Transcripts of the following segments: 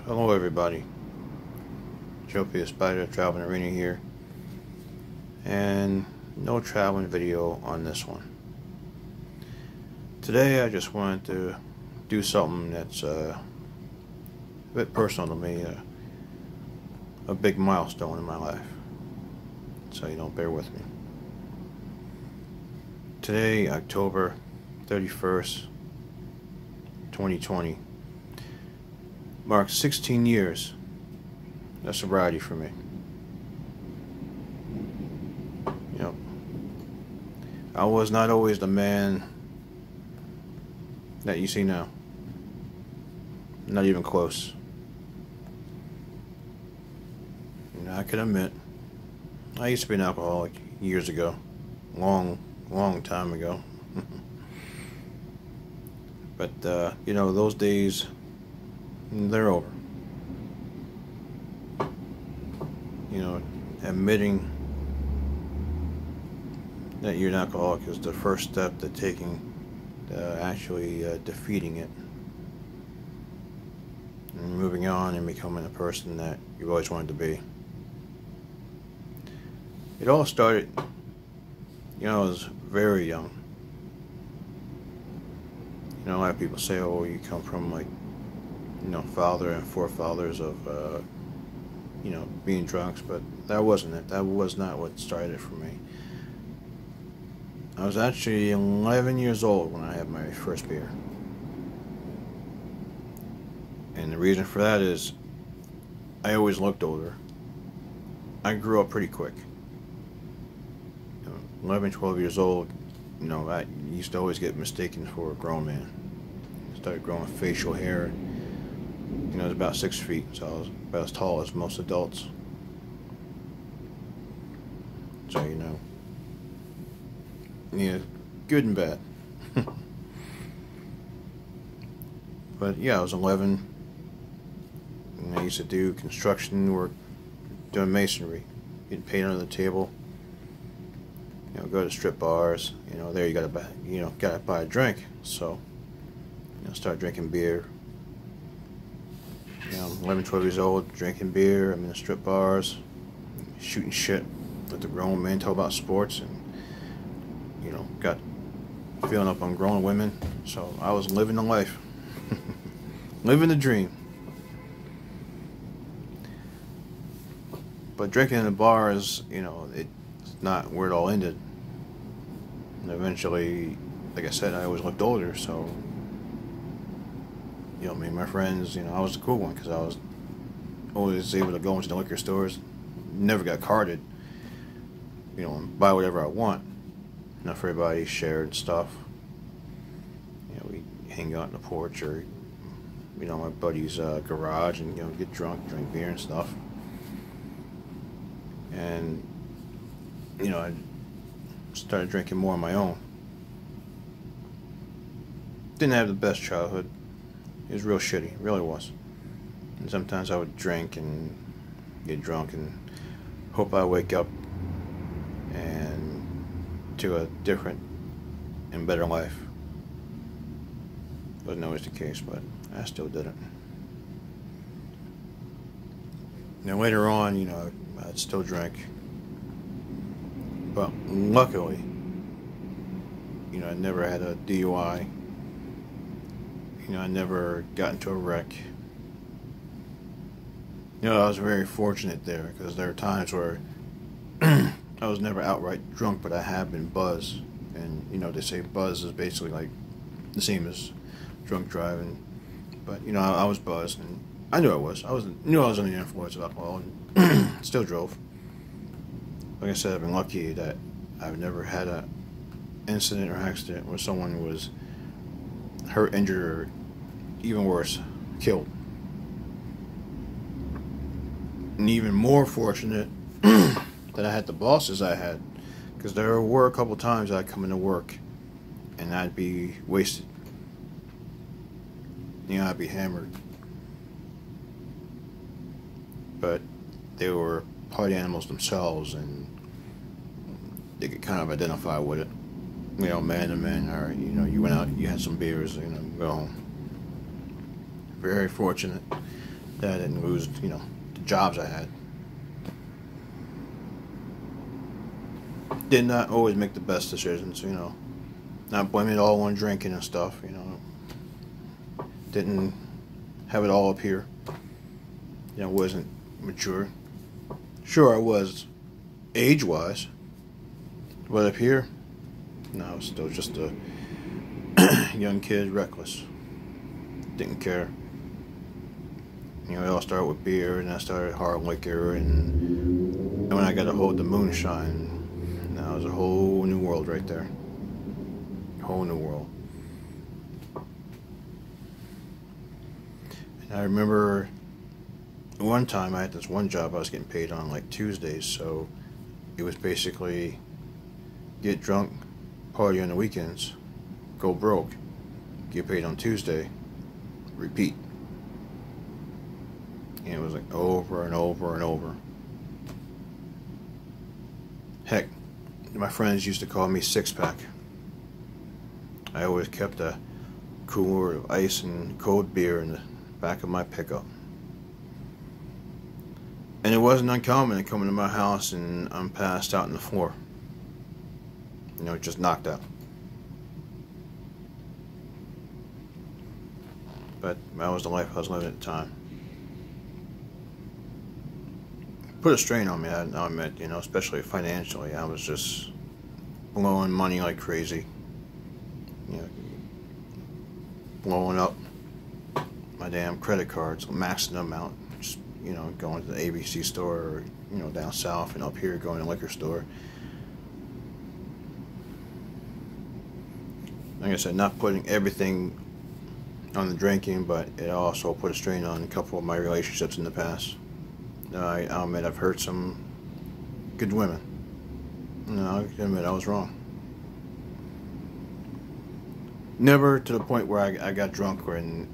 Hello everybody, Jopi Spider Traveling Arena here, and no traveling video on this one. Today I just wanted to do something that's a bit personal to me, a big milestone in my life, so you don't bear with me. Today, October 31st, 2020, marks 16 years of sobriety for me. You know, I was not always the man that you see now. Not even close. And I can admit, I used to be an alcoholic years ago. Long time ago. But, you know, those days, they're over. You know, admitting that you're an alcoholic is the first step to actually defeating it and moving on and becoming the person that you've always wanted to be. It all started, you know, I was very young. You know, a lot of people say, oh, you come from, like, you know, father and forefathers of, you know, being drunks, but that wasn't it. That was not what started it for me. I was actually 11 years old when I had my first beer. And the reason for that is I always looked older. I grew up pretty quick. You know, 11, 12 years old, you know, I used to always get mistaken for a grown man. I started growing facial hair. You know, I was about 6 feet, so I was about as tall as most adults. So, you know, yeah, good and bad. But yeah, I was 11, and I used to do construction work, doing masonry, getting paid under the table. You know, go to strip bars. You know, there you gotta buy a drink. So, you know, start drinking beer. You know, I'm 11, 12 years old, drinking beer. I'm in the strip bars, shooting shit with the grown men, talk about sports, and, you know, got feeling up on grown women. So I was living the life, living the dream. But drinking in the bars, you know, it's not where it all ended. And eventually, like I said, I always looked older, so, you know, me and my friends, you know, I was the cool one because I was always able to go into the liquor stores, never got carded, you know, and buy whatever I want. Enough for everybody, shared stuff. You know, we hang out on the porch or, you know, my buddy's garage and, you know, get drunk, drink beer and stuff. And, you know, I started drinking more on my own. Didn't have the best childhood. It was real shitty, it really was. And sometimes I would drink and get drunk and hope I wake up and to a different and better life. Wasn't always the case, but I still did it. Now later on, you know, I'd still drink. But luckily, you know, I never had a DUI. You know, I never got into a wreck. You know, I was very fortunate there because there are times where I was never outright drunk, but I have been buzzed. And, you know, they say buzz is basically like the same as drunk driving. But, you know, I was buzzed, and I knew I was. Knew I was under the influence of alcohol, and still drove. Like I said, I've been lucky that I've never had an incident or accident where someone was hurt, injured, or even worse, killed. And even more fortunate that I had the bosses I had, because there were a couple times I'd come into work and I'd be wasted. You know, I'd be hammered. But they were party animals themselves, and they could kind of identify with it. You know, man to man, or, you know, you went out, you had some beers, you know, go home. Very fortunate. that I didn't lose, the jobs I had. Did not always make the best decisions, not blaming it all on drinking and stuff, Didn't have it all up here. Wasn't mature. Sure, I was age-wise, but up here, no, I was still just a young kid, reckless. Didn't care. It all started with beer, and I started hard liquor, and when I got a hold of the moonshine, now it was a whole new world right there. Whole new world. And I remember one time I had this one job I was getting paid on like Tuesdays, so it was basically get drunk, party on the weekends, go broke, get paid on Tuesday, repeat. And it was like over and over and over. Heck, my friends used to call me Six Pack. I always kept a cooler of ice and cold beer in the back of my pickup. And it wasn't uncommon to come into my house and I'm passed out on the floor. Just knocked out. But that was the life I was living at the time. Put a strain on me, I admit, especially financially. I was just blowing money like crazy. Blowing up my damn credit cards, maxing them out. Just, going to the ABC store or, down south, and up here going to the liquor store. Like I said, not putting everything on the drinking, but it also put a strain on a couple of my relationships in the past. I'll admit I've hurt some good women. I'll admit I was wrong. Never to the point where I got drunk and,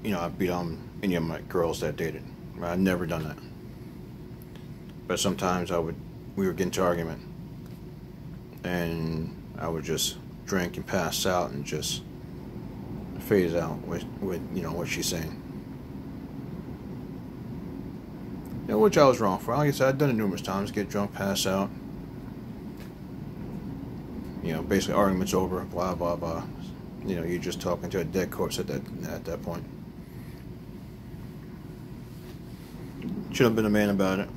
I beat on any of my girls that I dated. I've never done that. But sometimes we would get into argument, and I would just drink and pass out and just phase out with what she's saying. Which I was wrong for. Like I said, I've done it numerous times. Get drunk, pass out. Basically arguments over, blah, blah, blah. You're just talking to a dead corpse at that point. Should have been a man about it.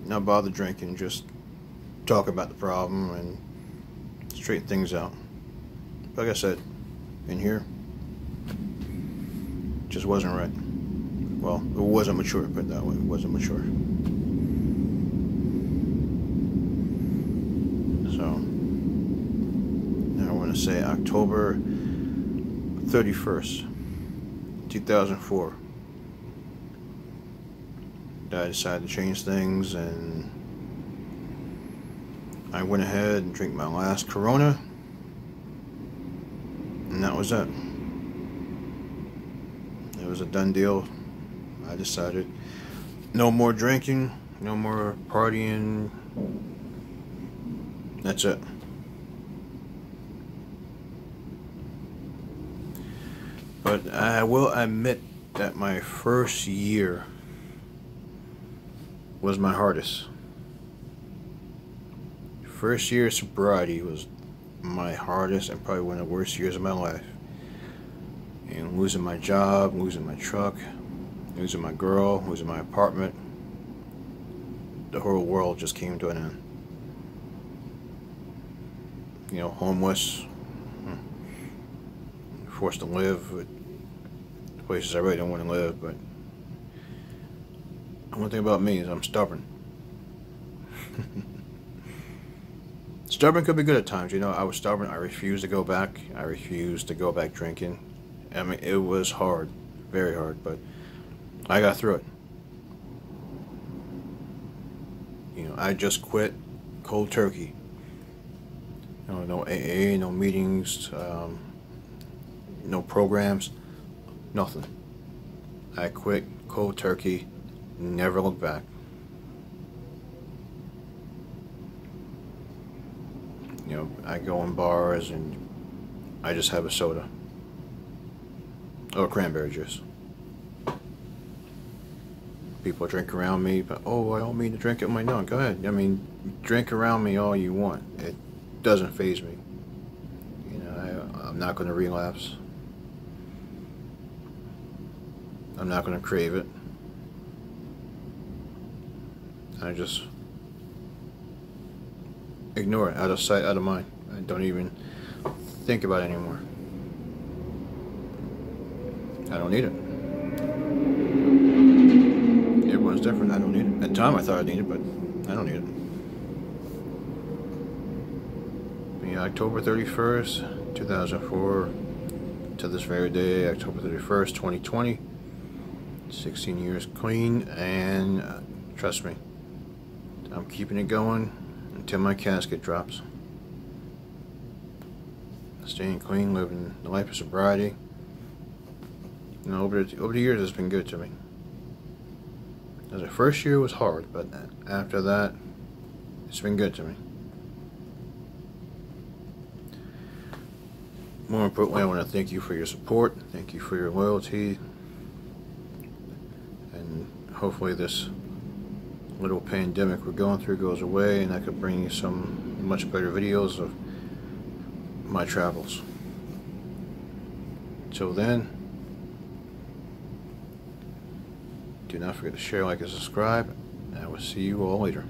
Not bother drinking, just talk about the problem and straighten things out. Like I said, in here, just wasn't right. Well, it wasn't mature, put it that way. It wasn't mature. So, now I want to say October 31st, 2004. I decided to change things, and I went ahead and drank my last Corona, and that was it. It was a done deal. I decided no more drinking, no more partying. That's it. But I will admit that my first year was my hardest. First year of sobriety was my hardest and probably one of the worst years of my life. And losing my job, losing my truck, losing my girl, losing my apartment. The whole world just came to an end. Homeless, forced to live with places I really don't want to live, but one thing about me is I'm stubborn. Stubborn could be good at times, I was stubborn. I refused to go back. I refused to go back drinking. I mean, it was hard, very hard, but I got through it. I just quit cold turkey. No AA, no meetings, no programs, nothing. I quit cold turkey, never looked back. I go in bars and I just have a soda or cranberry juice. people drink around me, but oh, I don't mean to drink. I'm like, no, go ahead. I mean, drink around me all you want. It doesn't faze me. You know, I'm not going to relapse. I'm not going to crave it. I just ignore it, out of sight, out of mind. I don't even think about it anymore. I don't need it. Everyone's different. I don't need it. At the time I thought I needed it, but I don't need it. Yeah, October 31st, 2004 to this very day, October 31st, 2020. 16 years clean, and trust me, I'm keeping it going until my casket drops. Staying clean, living the life of sobriety. You know, over the years, it's been good to me. The first year was hard, but after that, it's been good to me. More importantly, I want to thank you for your support. Thank you for your loyalty. And hopefully this little pandemic we're going through goes away, and I could bring you some much better videos of my travels. Until then, do not forget to share, like, and subscribe, and I will see you all later.